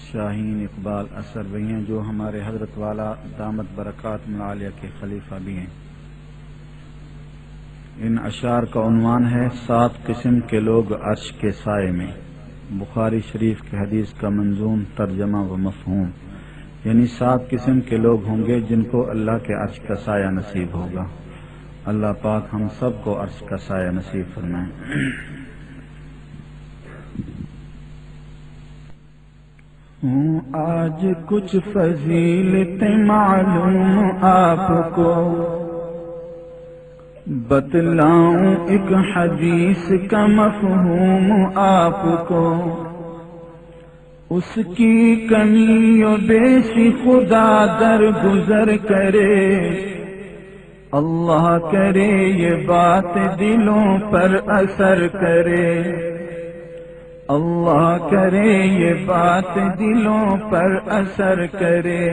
شاہین اقبال اثر بھی ہیں، جو ہمارے حضرت والا دامت برکات عالیہ کے خلیفہ بھی ہیں۔ ان اشعار کا عنوان ہے 7 قسم کے لوگ عرش کے سائے میں۔ بخاری شریف کی حدیث کا منظوم ترجمہ و مفہوم، یعنی 7 قسم کے لوگ ہوں گے جن کو اللہ کے عرش کا سایہ نصیب ہوگا۔ اللہ پاک ہم سب کو عرش کا سایہ نصیب فرمائے۔ آج کچھ فضیلتیں معلوم آپ کو، بتلاؤں ایک حدیث کا مفہوم آپ کو۔ اس کی کمی و بیشی خدا در گزر کرے، اللہ کرے یہ بات دلوں پر اثر کرے، اللہ کرے یہ بات دلوں پر اثر کرے۔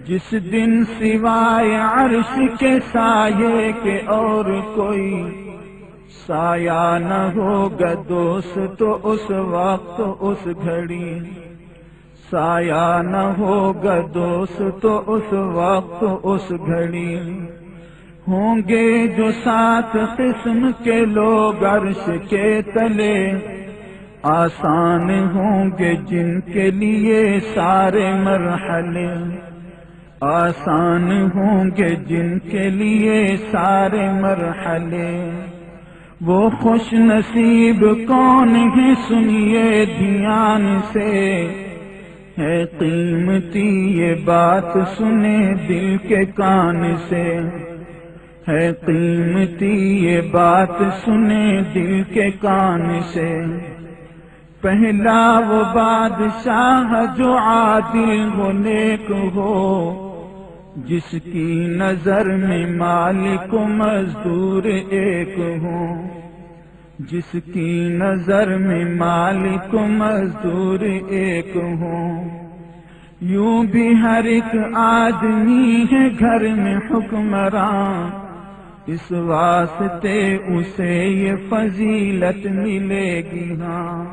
جس دن سوائے عرش کے سائے کے اور کوئی سایہ نہ ہوگا دوست، تو اس وقت اس گھڑی سایہ نہ ہوگا دوست، تو اس وقت اس گھڑی ہوں گے جو 7 قسم کے لوگ عرش کے تلے، آسان ہوں گے جن کے لیے سارے مرحلے، آسان ہوں گے جن کے لیے سارے مرحلے۔ وہ خوش نصیب کون ہیں سنیے دھیان سے، ہے قیمتی یہ بات سنے دل کے کان سے، ہے قیمتی یہ بات سنے دل کے کان سے۔ پہلا وہ بادشاہ جو عادل و نیک ہو، جس کی نظر میں مالک و مزدور ایک ہو، جس کی نظر میں مالک و مزدور ایک ہو۔ یوں بھی ہر ایک آدمی ہے گھر میں حکمراں، اس واسطے اسے یہ فضیلت ملے گی۔ ہاں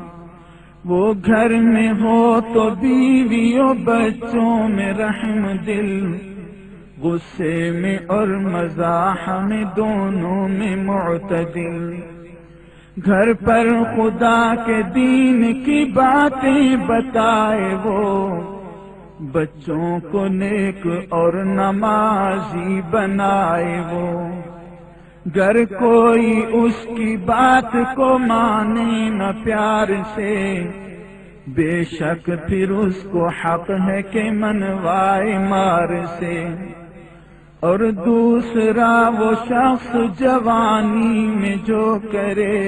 وہ گھر میں ہو تو بیوی و بچوں میں رحم دل، غصے میں اور مزاح میں دونوں میں معتدل۔ گھر پر خدا کے دین کی باتیں بتائے وہ، بچوں کو نیک اور نمازی بنائے وہ۔ گر کوئی اس کی بات کو مانے نہ پیار سے، بے شک پھر اس کو حق ہے کہ منوائے مار سے۔ اور دوسرا وہ شخص جوانی میں جو کرے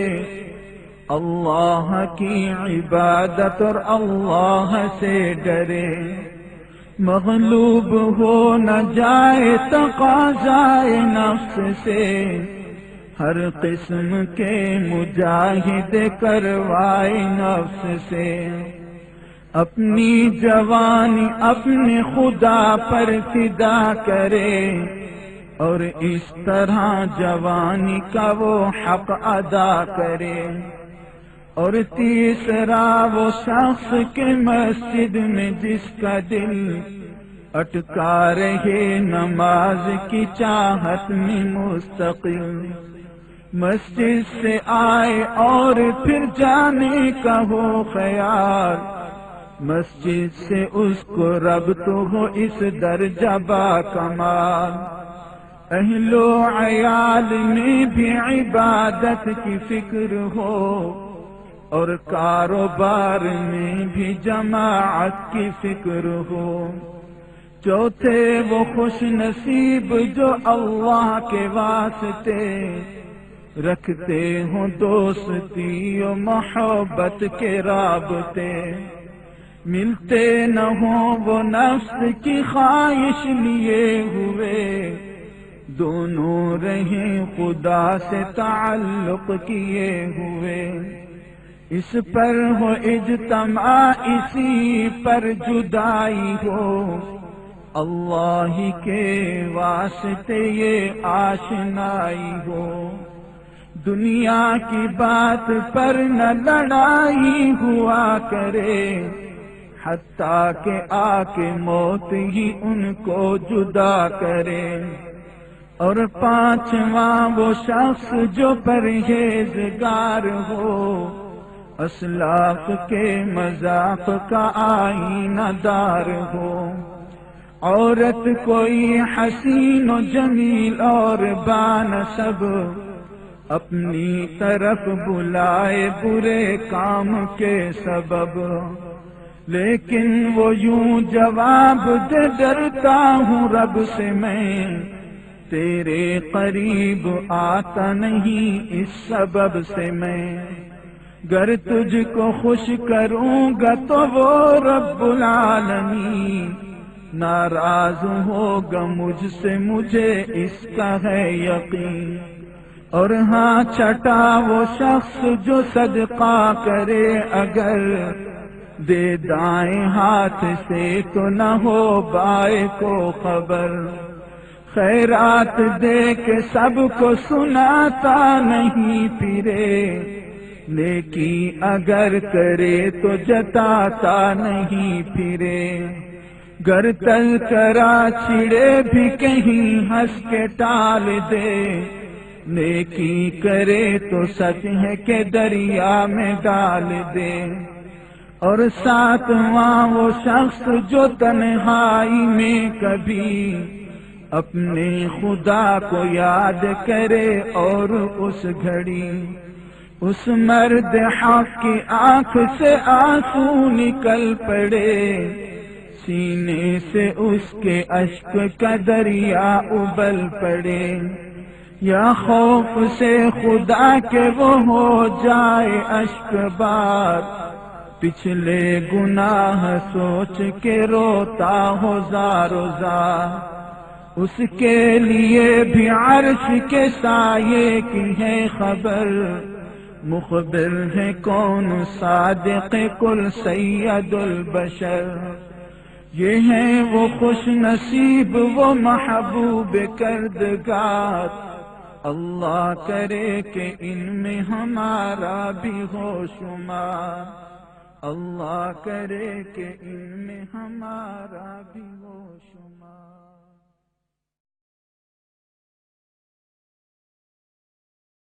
اللہ کی عبادت اور اللہ سے ڈرے، مغلوب ہو نہ جائے تقاضائے نفس سے، ہر قسم کے مجاہد کروائے نفس سے۔ اپنی جوانی اپنے خدا پر فدا کرے، اور اس طرح جوانی کا وہ حق ادا کرے۔ اور تیسرا وہ شخص کے مسجد میں جس کا دل اٹکا رہے نماز کی چاہت میں مستقل، مسجد سے آئے اور پھر جانے کا ہو خیال، مسجد سے اس کو ربط ہو اس درجہ با کمال۔ اہل و عیال میں بھی عبادت کی فکر ہو، اور کاروبار میں بھی جماعت کی فکر ہو۔ چوتھے وہ خوش نصیب جو اللہ کے واسطے رکھتے ہوں دوستی و محبت کے رابطے، ملتے نہ ہوں وہ نفس کی خواہش لیے ہوئے، دونوں رہیں خدا سے تعلق کیے ہوئے۔ اس پر ہو اجتماع اسی پر جدائی ہو، اللہ ہی کے واسطے یہ آشنائی ہو۔ دنیا کی بات پر نہ لڑائی ہوا کرے، حتیٰ کہ آ کے موت ہی ان کو جدا کرے۔ اور پانچواں وہ شخص جو پرہیزگار ہو، اسلاف کے مذاق کا آئینہ دار ہو۔ عورت کوئی حسین و جمیل اور بانسب اپنی طرف بلائے برے کام کے سبب، لیکن وہ یوں جواب دے ڈرتا ہوں رب سے میں، تیرے قریب آتا نہیں اس سبب سے میں۔ گر تجھ کو خوش کروں گا تو وہ رب العالمین ناراض ہوگا مجھ سے، مجھے اس کا ہے یقین۔ اور ہاں چھٹا وہ شخص جو صدقہ کرے اگر دے دائیں ہاتھ سے تو نہ ہو بائیں کو خبر، خیرات دے کے سب کو سناتا نہیں پھرے، نیکی اگر کرے تو جتاتا نہیں پھرے۔ گر تل کرا چھڑے بھی کہیں ہنس کے ٹال دے، نیکی کرے تو سچ ہے کہ دریا میں ڈال دے۔ اور ساتواں وہ شخص جو تنہائی میں کبھی اپنے خدا کو یاد کرے، اور اس گھڑی اس مرد حق کی آنکھ سے آنسو نکل پڑے، سینے سے اس کے اشک کا دریا ابل پڑے۔ یا خوف سے خدا کے وہ ہو جائے اشک بار، پچھلے گناہ سوچ کے روتا ہو زار و زار، اس کے لیے بھی عرش کے سائے کی ہے خبر، مخبر ہے کون صادق کل سید البشر۔ یہ ہیں وہ خوش نصیب وہ محبوب کردگار، اللہ کرے کہ ان میں ہمارا بھی ہو شمار، اللہ کرے کہ ان میں ہمارا بھی ہو شمار۔